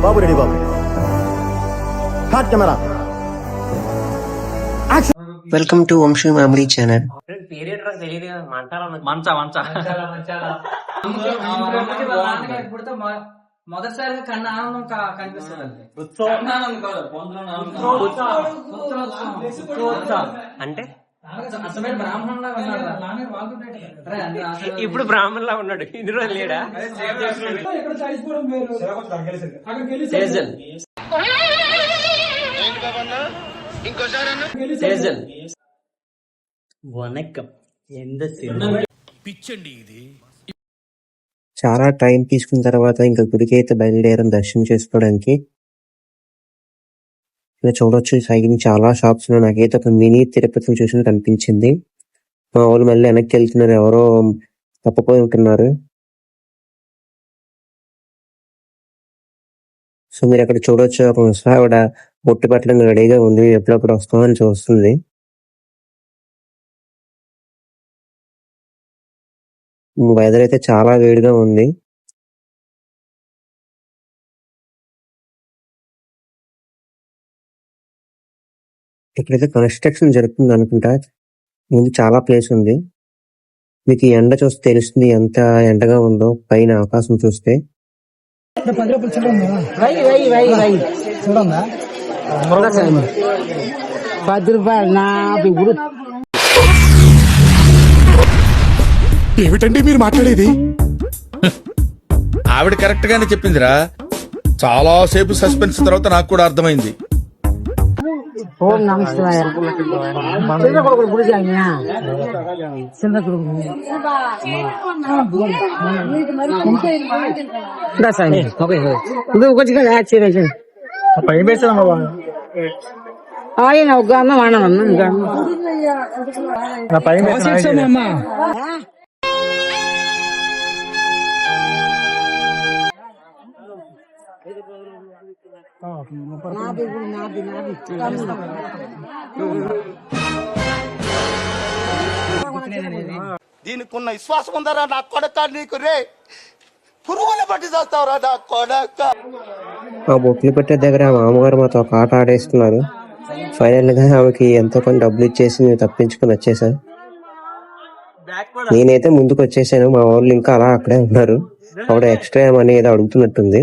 బాబు ready బాబు. Hot camera. Welcome to Vamshi family channel. మొదటిసారిగా కన్నా ఆనందం కనిపిస్తుంది అంటే బ్రాహ్మణులా ఉన్నాడు. ఇప్పుడు బ్రాహ్మణులా ఉన్నాడు, ఇన్ని రోజులు లేడా? వనక్కం పిచ్చండి ఇది. చాలా టైం తీసుకున్న తర్వాత ఇంకా గుడికి అయితే బయలుదేరం దర్శనం చేసుకోవడానికి. ఇలా చూడొచ్చు సైడ్ చాలా షాప్స్ లో నాకైతే ఒక మినీ తిరుపతి చూసినట్టు అనిపించింది. మా వాళ్ళు మళ్ళీ వెనక్కి వెళ్తున్నారు, ఎవరో తప్పపోయి ఉంటున్నారు. సో మీరు అక్కడ చూడొచ్చు, ఒక ముసలావిడ బొట్టు పట్టడం రెడీగా ఉంది, ఎప్పుడప్పుడు వస్తామని చూస్తుంది. వెదర్ అయితే చాలా వేడిగా ఉంది. ఇక్కడైతే కన్స్ట్రక్షన్ జరుగుతుంది అనుకుంటా. ముందు చాలా ప్లేస్ ఉంది. మీకు ఈ ఎండ చూస్తే తెలుస్తుంది ఎంత ఎండగా ఉందో పైన ఆకాశం చూస్తే. ఏమిటండి మీరు మాట్లాడేది? ఆవిడ కరెక్ట్ గానే చెప్పిందిరా. చాలా సేపు సస్పెన్స్ తర్వాత నాకు కూడా అర్థమైంది. ఓం నమ శివాయ. ఆయన ఒక అన్నం వాడమన్నా దీనికున్న విశ్వాసం ఉందరా నా కొడక, నీకు రే పురుగులు పట్టి చేస్తావురా నా కొడక. ఆ బొట్లు పెట్టే దగ్గర మామగారు మాతో ఒక ఆట ఆడేస్తున్నారు. ఫైనల్ గా ఆమెకి ఎంతో కొంత డబ్బులు ఇచ్చేసి మేము తప్పించుకుని వచ్చేసాం. నేనైతే ముందుకు వచ్చేసాను, మా వాళ్ళు ఇంకా అలా అక్కడే ఉన్నారు. ఆవిడ ఎక్స్ట్రా మనీ ఏదో అడుగుతున్నట్టుంది.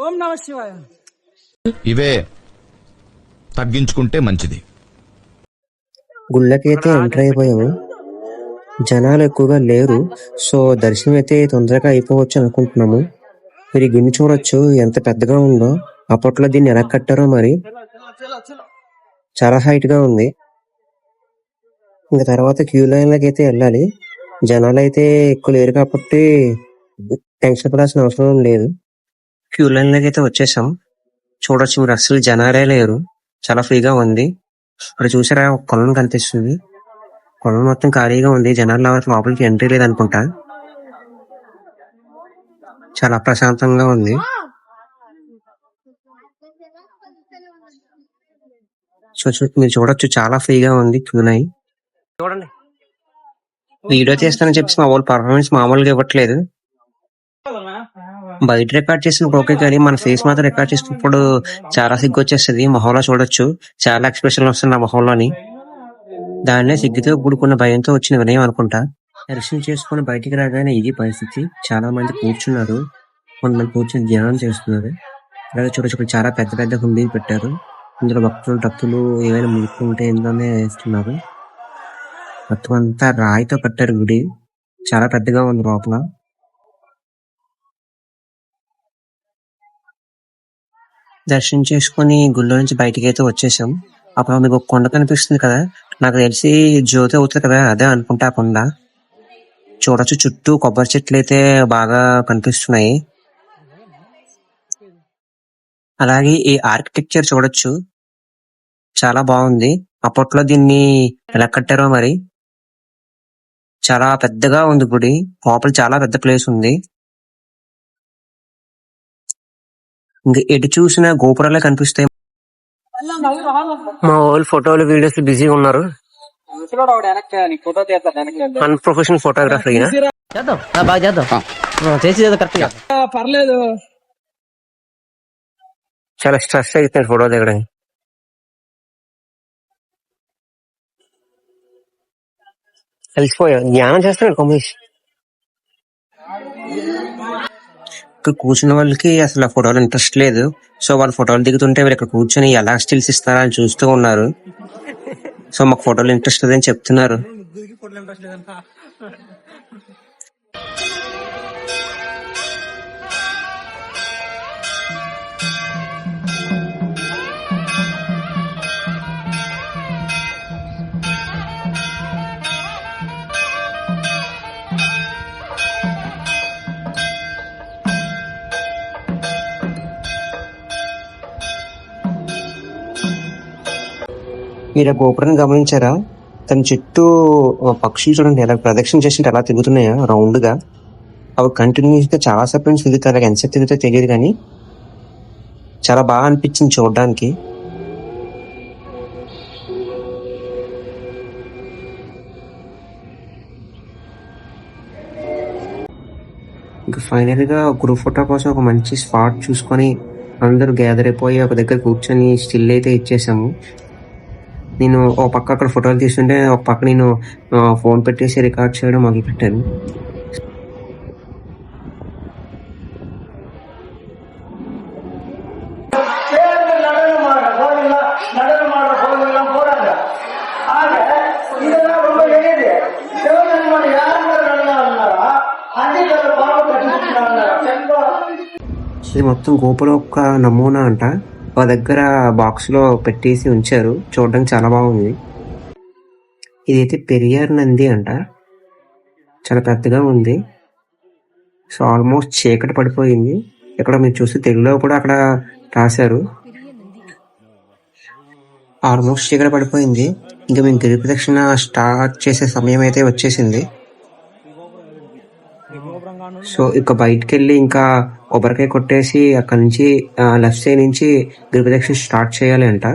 ఓం నమ శివాయ. ఇవే తగ్గించుకుంటే మంచిది. గుళ్ళకైతే ఎంటర్ అయిపోయాము. జనాలు ఎక్కువగా లేరు, సో దర్శనం అయితే తొందరగా అయిపోవచ్చు అనుకుంటున్నాము. మీరు ఈ గుడి చూడొచ్చు ఎంత పెద్దగా ఉందో. అప్పట్లో దీన్ని ఎలా కట్టారో మరి, చాలా హైట్ గా ఉంది. ఇంకా తర్వాత క్యూ లైన్ లోకి అయితే వెళ్ళాలి. జనాలు అయితే ఎక్కువ లేరు కాబట్టి టెన్షన్ పడాల్సిన అవసరం లేదు. క్యూ లైన్ లోకి అయితే వచ్చేసాం. చూడొచ్చు మీరు, అసలు జనాలే లేరు, చాలా ఫ్రీగా ఉంది. ఇక్కడ చూసారా, ఒక కొలను కనిపిస్తుంది. కొలను మొత్తం ఖాళీగా ఉంది, జనాలు లోపలికి ఎంట్రీ లేదనుకుంటా. చాలా ప్రశాంతంగా ఉంది. మీరు చూడొచ్చు, చాలా ఫ్రీగా ఉంది క్యూ లైన్. చూడండి, వీడియో చేస్తానని చెప్పేసి మా వాళ్ళు పర్ఫార్మెన్స్ మామూలుగా ఇవ్వట్లేదు. బయట రికార్డ్ చేసినప్పుడు ఓకే, కానీ మన ఫేస్ మాత్రం రికార్డ్ చేసినప్పుడు చాలా సిగ్గు వచ్చేస్తుంది. మొహంలో చూడొచ్చు చాలా ఎక్స్ప్రెషన్ వస్తుంది నా మొహంలోని. దాన్నే సిగ్గుతో కూడుకున్న భయంతో వచ్చిన వినయం అనుకుంటా. దర్శనం చేసుకుని బయటికి రాగానే ఇది పరిస్థితి. చాలా మంది కూర్చున్నారు, కొంతమంది కూర్చొని ధ్యానం చేస్తున్నారు. అలాగే చూడొచ్చు, చాలా పెద్ద పెద్ద హుండీలు పెట్టారు. ఇందులో భక్తులు ఏవైనా ముట్టుకుంటే ఇందులోనే వేస్తున్నారు. మొత్తం అంతా రాయితో కట్టారు గుడి, చాలా పెద్దగా ఉంది లోపల. దర్శనం చేసుకుని గుళ్ళో నుంచి బయటికి అయితే వచ్చేసాం. అప్పుడు మీకు ఒక కొండ కనిపిస్తుంది కదా, నాకు తెలిసి జ్యోతి అవుతుంది కదా, అదే అనుకుంటా ఆ కొండ. చూడొచ్చు, చుట్టూ కొబ్బరి చెట్లు అయితే బాగా కనిపిస్తున్నాయి. అలాగే ఈ ఆర్కిటెక్చర్ చూడొచ్చు, చాలా బాగుంది. అప్పట్లో దీన్ని ఎలా కట్టారో మరి. చాలా పెద్దగా ఉంది గుడి, లోపల చాలా పెద్ద ప్లేస్ ఉంది. ఇంకా ఎటు చూసినా గోపురాలే కనిపిస్తాయి. మా వాళ్ళు ఫోటోలు వీడియోస్ బిజీగా ఉన్నారు. అన్ప్రొఫెషనల్ ఫోటోగ్రఫర్ ఈయన. చేద్దాం బాగా చేద్దాం చేసి కరెక్ట్ గా పర్లేదు. చాలా స్ట్రెస్ అవుతున్నాడు ఫోటో దిగడానికి. కలిసిపోయా ధ్యానం చేస్తున్నాడు కమేష్. ఇక్కడ కూర్చున్న వాళ్ళకి అసలు ఆ ఫోటోలు ఇంట్రెస్ట్ లేదు. సో వాళ్ళు ఫోటోలు దిగుతుంటే వీళ్ళు ఇక్కడ కూర్చొని ఎలా స్టిల్స్ ఇస్తారా అని చూస్తూ ఉన్నారు. సో మాకు ఫోటోలు ఇంట్రెస్ట్ లేదని చెప్తున్నారు. మీరు ఆ గోపురాన్ని గమనించారా? తన చుట్టూ పక్షులు చూడండి ఎలా ప్రదక్షిణ చేసింటే ఎలా తిరుగుతున్నాయా రౌండ్ గా. అవి కంటిన్యూస్ గా చాలా సేపు నుంచి తిరుగుతారు. ఎంతసేపు తిరుగుతాయో తెలియదు కానీ చాలా బాగా అనిపించింది చూడడానికి. ఇంకా ఫైనల్ గా గ్రూప్ ఫోటో కోసం ఒక మంచి స్పాట్ చూసుకొని అందరూ గ్యాదర్ అయిపోయి ఒక దగ్గర కూర్చొని స్టిల్ అయితే ఇచ్చేసాము. నేను ఒక పక్క అక్కడ ఫోటోలు తీస్తుంటే ఒక పక్క నేను ఫోన్ పెట్టేసి రికార్డ్ చేయడం మొదలు పెట్టాను. ఇది మొత్తం గోపురం ఒక నమూనా అంట. ఒక దగ్గర బాక్స్ లో పెట్టేసి ఉంచారు. చూడడానికి చాలా బాగుంది. ఇదైతే పెరియార్ నంది అంట. చాలా పెద్దగా ఉంది. సో ఆల్మోస్ట్ చీకటి పడిపోయింది. ఇక్కడ మీరు చూస్తే తెలుగులో కూడా అక్కడ రాశారు. ఆల్మోస్ట్ చీకటి పడిపోయింది. ఇంకా మేము గిరి ప్రదక్షిణ స్టార్ట్ చేసే సమయం అయితే వచ్చేసింది. సో ఇక బయటకు వెళ్ళి ఇంకా కొబ్బరికాయ కొట్టేసి అక్కడ నుంచి లెఫ్ట్ సైడ్ నుంచి గిరి ప్రదక్షిణ స్టార్ట్ చేయాలి అంట.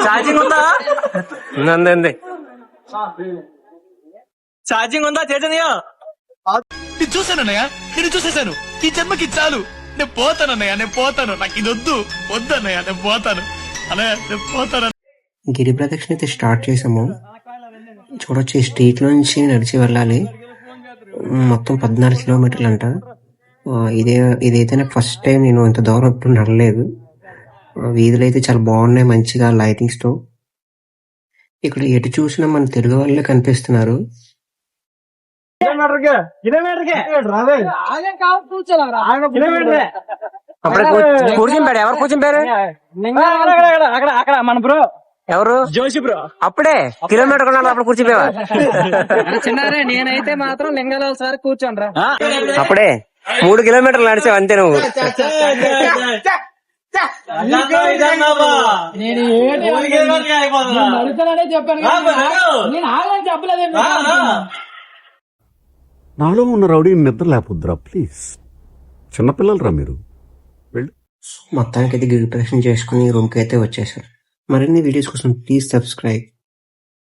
ఛార్జింగ్ ఉందా? నందండి ఛార్జింగ్ ఉందా చైతన్య? నేను చూసానన్నయ్య, నేను చూసేశాను. ఈ జన్మకి చాలు. నేను పోతానన్నయ్య, నేను పోతాను. నాకు ఇది వద్దన్నయ్య, నేను పోతాను అన్నయ్య, నేను పోతాను. గిరి ప్రదక్షిణ అయితే స్టార్ట్ చేసాము. చూడొచ్చు ఈ స్ట్రీట్ నుంచి నడిచి వెళ్ళాలి. మొత్తం 14 కిలోమీటర్లు అంట. ఇదైతే నాకు ఫస్ట్ టైం. నేను ఇంత దూరం ఎప్పుడు నడలేదు. వీధులు అయితే చాలా బాగున్నాయి మంచిగా లైటింగ్స్ తో. ఇక్కడ ఎటు చూసినా మన తెలుగు వాళ్ళే కనిపిస్తున్నారు. కూర్చుంటాడు. ఎవరు కూర్చుంటారు? మన బ్రో ఎవరు? జోషి బ్రో. అప్పుడే కిలోమీటర్ కొనాలి అప్పుడు కూర్చిపోయావా? చిన్నారే నేనైతే మాత్రం లింగాల సార్ కూర్చోండ్రా. అప్పుడే 3 కిలోమీటర్లు నడిచావు అంతే నువ్వు. నేను చెప్పాను నేను ఆగని చెప్పలేదు. నాలో ఉన్న రౌడీ నిద్ర లేకపోద్దురా ప్లీజ్. చిన్నపిల్లలరా మీరు. మొత్తానికి అయితే గిరి ప్రదక్షిణ చేసుకుని రూమ్ కి అయితే వచ్చేసారు. మరిన్ని వీడియోస్ కోసం ప్లీజ్ సబ్స్క్రైబ్.